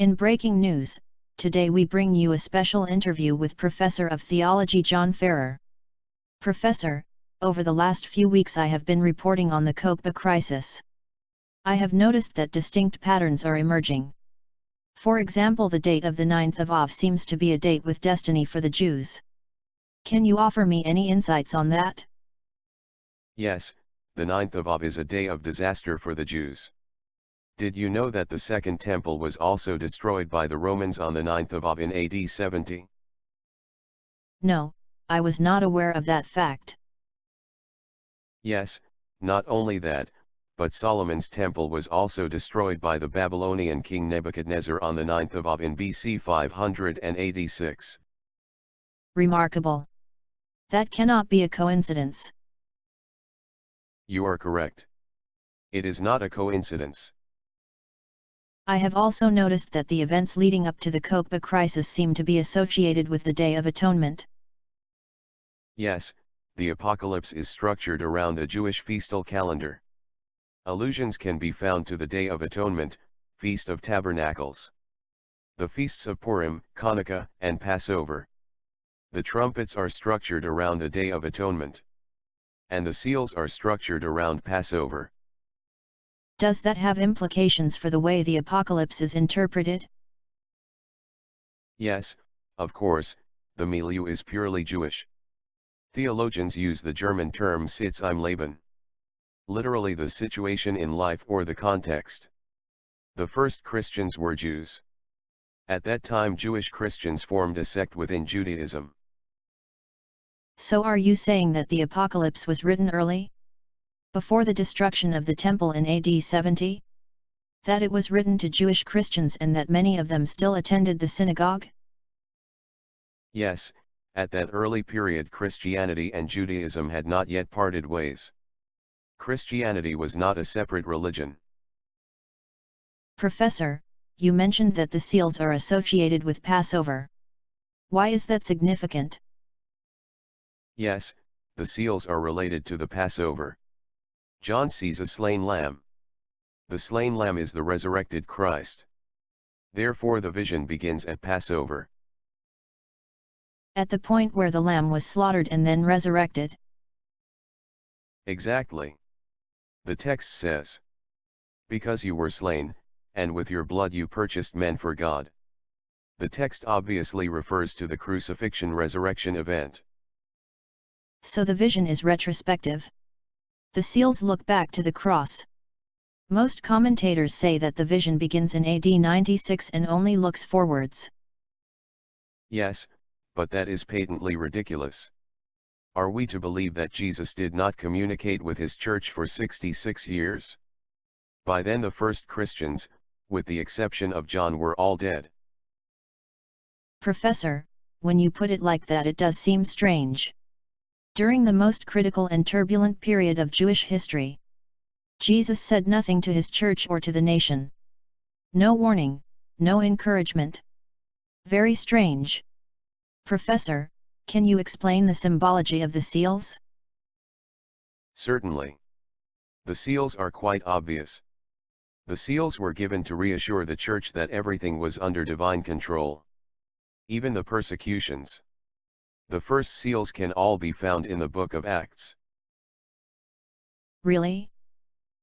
In breaking news, today we bring you a special interview with Professor of Theology John Ferrer. Professor, over the last few weeks I have been reporting on the Kokba crisis. I have noticed that distinct patterns are emerging. For example, the date of the 9th of Av seems to be a date with destiny for the Jews. Can you offer me any insights on that? Yes, the 9th of Av is a day of disaster for the Jews. Did you know that the Second Temple was also destroyed by the Romans on the 9th of Av in AD 70? No, I was not aware of that fact. Yes, not only that, but Solomon's temple was also destroyed by the Babylonian king Nebuchadnezzar on the 9th of Av in BC 586. Remarkable. That cannot be a coincidence. You are correct. It is not a coincidence. I have also noticed that the events leading up to the Kokba crisis seem to be associated with the Day of Atonement. Yes, the apocalypse is structured around the Jewish feastal calendar. Allusions can be found to the Day of Atonement, Feast of Tabernacles, the feasts of Purim, Hanukkah, and Passover. The trumpets are structured around the Day of Atonement, and the seals are structured around Passover. Does that have implications for the way the apocalypse is interpreted? Yes, of course, the milieu is purely Jewish. Theologians use the German term Sitz im Leben, literally the situation in life or the context. The first Christians were Jews. At that time Jewish Christians formed a sect within Judaism. So are you saying that the apocalypse was written early? Before the destruction of the temple in AD 70? That it was written to Jewish Christians and that many of them still attended the synagogue? Yes, at that early period Christianity and Judaism had not yet parted ways. Christianity was not a separate religion. Professor, you mentioned that the seals are associated with Passover. Why is that significant? Yes, the seals are related to the Passover. John sees a slain lamb. The slain lamb is the resurrected Christ. Therefore the vision begins at Passover. At the point where the lamb was slaughtered and then resurrected? Exactly. The text says, "Because you were slain, and with your blood you purchased men for God." The text obviously refers to the crucifixion-resurrection event. So the vision is retrospective. The seals look back to the cross. Most commentators say that the vision begins in AD 96 and only looks forwards. Yes, but that is patently ridiculous. Are we to believe that Jesus did not communicate with his church for 66 years? By then the first Christians, with the exception of John, were all dead. Professor, when you put it like that it does seem strange. During the most critical and turbulent period of Jewish history, Jesus said nothing to his church or to the nation. No warning, no encouragement. Very strange. Professor, can you explain the symbology of the seals? Certainly. The seals are quite obvious. The seals were given to reassure the church that everything was under divine control. Even the persecutions. The first seals can all be found in the book of Acts. Really?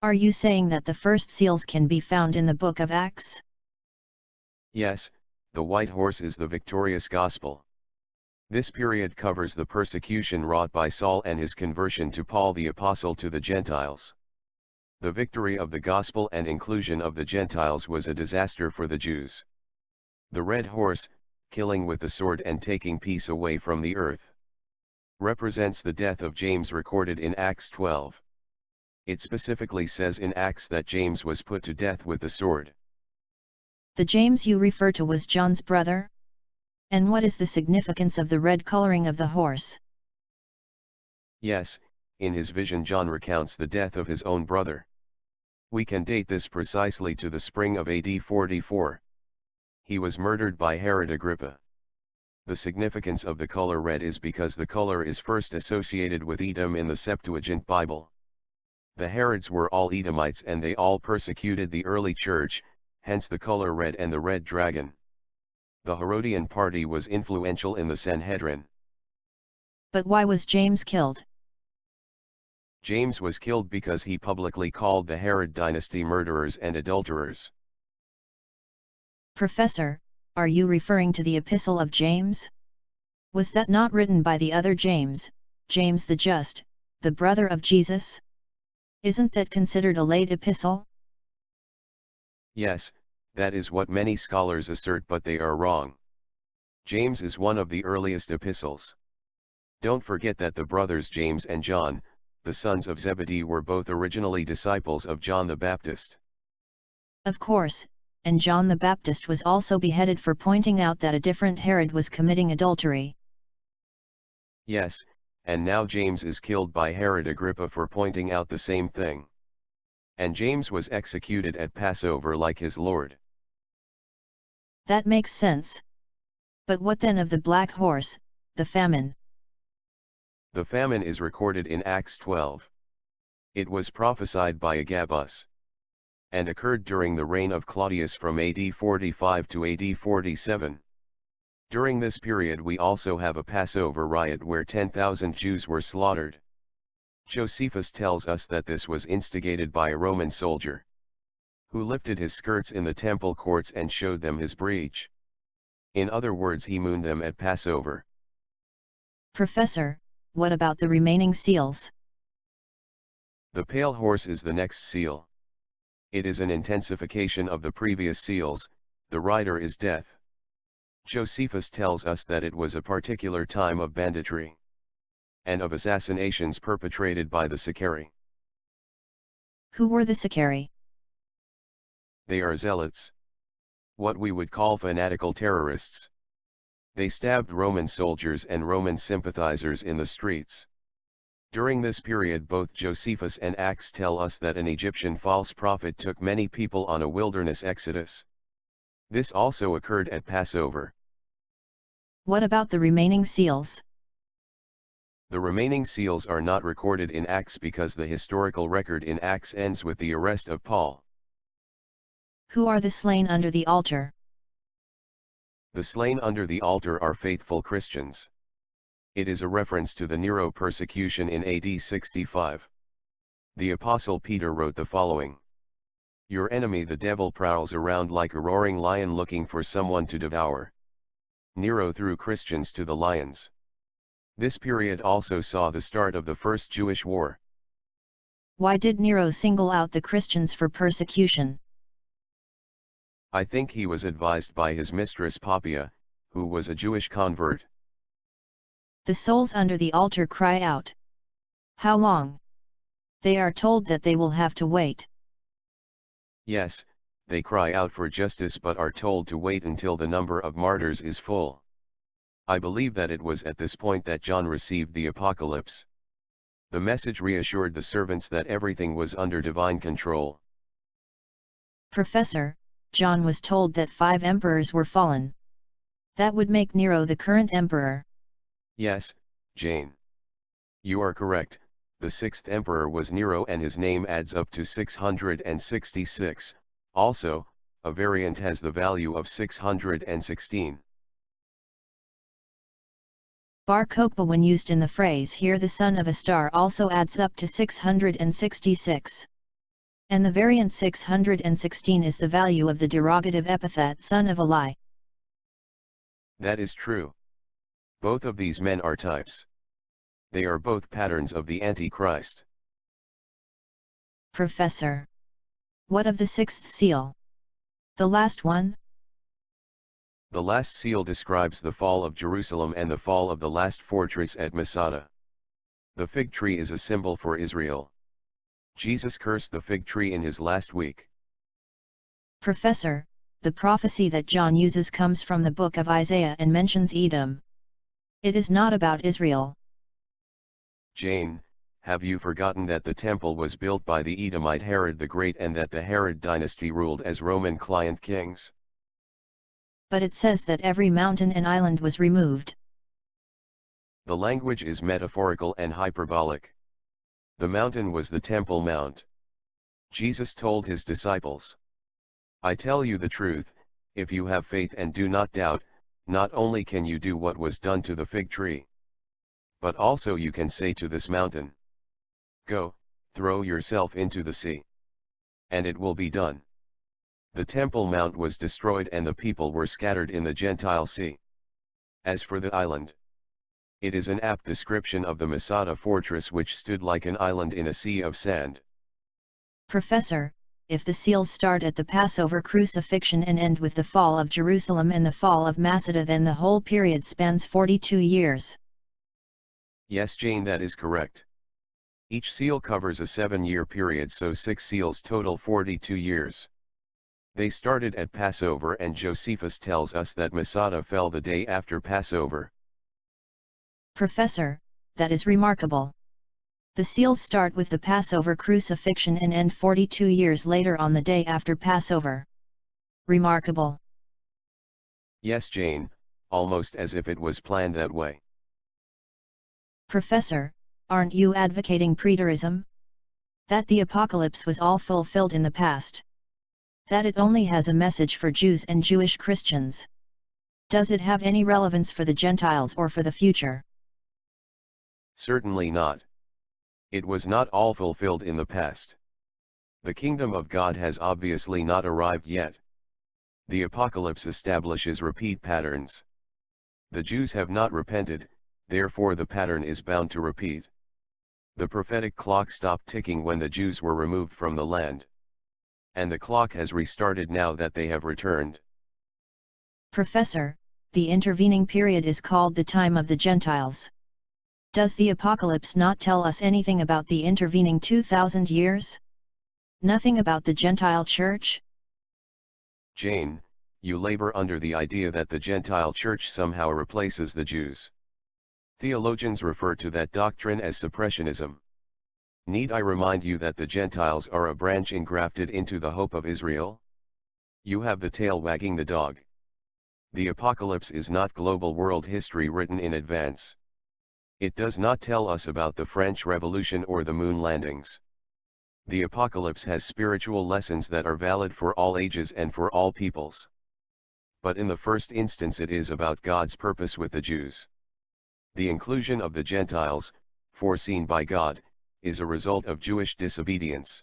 Are you saying that the first seals can be found in the book of Acts? Yes, the white horse is the victorious gospel. This period covers the persecution wrought by Saul and his conversion to Paul the Apostle to the Gentiles. The victory of the gospel and inclusion of the Gentiles was a disaster for the Jews. The red horse, killing with the sword and taking peace away from the earth, represents the death of James recorded in Acts 12. It specifically says in Acts that James was put to death with the sword. The James you refer to was John's brother? And what is the significance of the red coloring of the horse? Yes, in his vision John recounts the death of his own brother. We can date this precisely to the spring of AD 44. He was murdered by Herod Agrippa. The significance of the color red is because the color is first associated with Edom in the Septuagint Bible. The Herods were all Edomites and they all persecuted the early church, hence the color red and the red dragon. The Herodian party was influential in the Sanhedrin. But why was James killed? James was killed because he publicly called the Herod dynasty murderers and adulterers. Professor, are you referring to the Epistle of James? Was that not written by the other James, James the Just, the brother of Jesus? Isn't that considered a late epistle? Yes, that is what many scholars assert, but they are wrong. James is one of the earliest epistles. Don't forget that the brothers James and John, the sons of Zebedee, were both originally disciples of John the Baptist. Of course, and John the Baptist was also beheaded for pointing out that a different Herod was committing adultery. Yes, and now James is killed by Herod Agrippa for pointing out the same thing. And James was executed at Passover like his Lord. That makes sense. But what then of the black horse, the famine? The famine is recorded in Acts 12. It was prophesied by Agabus, and occurred during the reign of Claudius from AD 45 to AD 47. During this period we also have a Passover riot where 10,000 Jews were slaughtered. Josephus tells us that this was instigated by a Roman soldier, who lifted his skirts in the temple courts and showed them his breech. In other words, he mooned them at Passover. Professor, what about the remaining seals? The pale horse is the next seal. It is an intensification of the previous seals. The rider is death. Josephus tells us that it was a particular time of banditry and of assassinations perpetrated by the Sicarii. Who were the Sicarii? They are zealots, what we would call fanatical terrorists. They stabbed Roman soldiers and Roman sympathizers in the streets. During this period both Josephus and Acts tell us that an Egyptian false prophet took many people on a wilderness exodus. This also occurred at Passover. What about the remaining seals? The remaining seals are not recorded in Acts because the historical record in Acts ends with the arrest of Paul. Who are the slain under the altar? The slain under the altar are faithful Christians. It is a reference to the Nero persecution in AD 65. The Apostle Peter wrote the following: "Your enemy the devil prowls around like a roaring lion looking for someone to devour." Nero threw Christians to the lions. This period also saw the start of the First Jewish War. Why did Nero single out the Christians for persecution? I think he was advised by his mistress Poppaea, who was a Jewish convert. The souls under the altar cry out. How long? They are told that they will have to wait. Yes, they cry out for justice but are told to wait until the number of martyrs is full. I believe that it was at this point that John received the Apocalypse. The message reassured the servants that everything was under divine control. Professor, John was told that 5 emperors were fallen. That would make Nero the current emperor. Yes, Jane. You are correct. The 6th emperor was Nero and his name adds up to 666. Also, a variant has the value of 616. Bar Kokhba, when used in the phrase "here the son of a star," also adds up to 666. And the variant 616 is the value of the derogative epithet "son of a lie." That is true. Both of these men are types. They are both patterns of the Antichrist. Professor, what of the 6th seal? The last one? The last seal describes the fall of Jerusalem and the fall of the last fortress at Masada. The fig tree is a symbol for Israel. Jesus cursed the fig tree in his last week. Professor, the prophecy that John uses comes from the book of Isaiah and mentions Edom. It is not about Israel. Jane, have you forgotten that the temple was built by the Edomite Herod the Great and that the Herod dynasty ruled as Roman client kings? But it says that every mountain and island was removed. The language is metaphorical and hyperbolic. The mountain was the Temple Mount. Jesus told his disciples, I tell you the truth, if you have faith and do not doubt, not only can you do what was done to the fig tree, but also you can say to this mountain, go, throw yourself into the sea, and it will be done. The Temple Mount was destroyed and the people were scattered in the Gentile sea. As for the island, it is an apt description of the Masada fortress which stood like an island in a sea of sand. Professor, if the seals start at the Passover crucifixion and end with the fall of Jerusalem and the fall of Masada, then the whole period spans 42 years. Yes, Jane, that is correct. Each seal covers a 7-year period, so 6 seals total 42 years. They started at Passover, and Josephus tells us that Masada fell the day after Passover. Professor, that is remarkable. The seals start with the Passover crucifixion and end 42 years later on the day after Passover. Remarkable. Yes, Jane, almost as if it was planned that way. Professor, aren't you advocating preterism? That the apocalypse was all fulfilled in the past? That it only has a message for Jews and Jewish Christians? Does it have any relevance for the Gentiles or for the future? Certainly not. It was not all fulfilled in the past. The kingdom of God has obviously not arrived yet. The apocalypse establishes repeat patterns. The Jews have not repented, therefore the pattern is bound to repeat. The prophetic clock stopped ticking when the Jews were removed from the land. And the clock has restarted now that they have returned. Professor, the intervening period is called the time of the Gentiles. Does the apocalypse not tell us anything about the intervening 2,000 years? Nothing about the Gentile church? Jane, you labor under the idea that the Gentile church somehow replaces the Jews. Theologians refer to that doctrine as suppressionism. Need I remind you that the Gentiles are a branch engrafted into the hope of Israel? You have the tail wagging the dog. The apocalypse is not global world history written in advance. It does not tell us about the French Revolution or the moon landings. The apocalypse has spiritual lessons that are valid for all ages and for all peoples. But in the first instance it is about God's purpose with the Jews. The inclusion of the Gentiles, foreseen by God, is a result of Jewish disobedience.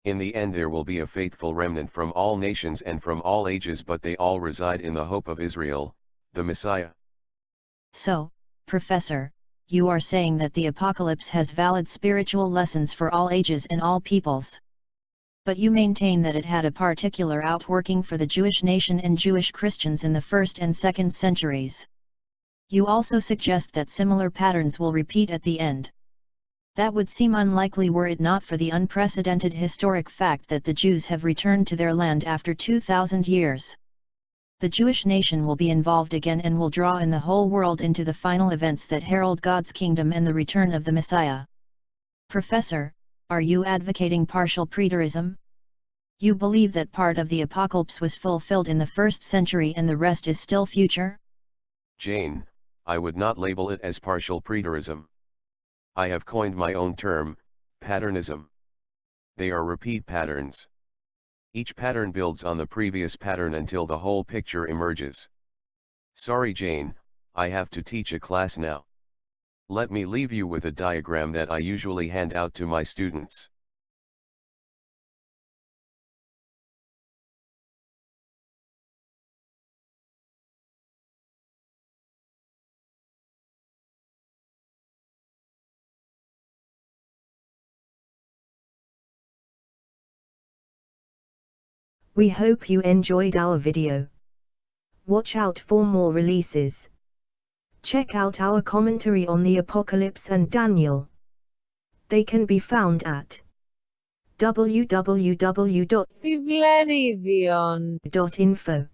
In the end there will be a faithful remnant from all nations and from all ages, but they all reside in the hope of Israel, the Messiah. So, Professor, you are saying that the apocalypse has valid spiritual lessons for all ages and all peoples. But you maintain that it had a particular outworking for the Jewish nation and Jewish Christians in the 1st and 2nd centuries. You also suggest that similar patterns will repeat at the end. That would seem unlikely were it not for the unprecedented historic fact that the Jews have returned to their land after 2,000 years. The Jewish nation will be involved again and will draw in the whole world into the final events that herald God's kingdom and the return of the Messiah. Professor, are you advocating partial preterism? You believe that part of the apocalypse was fulfilled in the 1st century and the rest is still future? Jane, I would not label it as partial preterism. I have coined my own term, patternism. They are repeat patterns. Each pattern builds on the previous pattern until the whole picture emerges. Sorry Jane, I have to teach a class now. Let me leave you with a diagram that I usually hand out to my students. We hope you enjoyed our video. Watch out for more releases. Check out our commentary on the Apocalypse and Daniel. They can be found at www.biblaridion.info.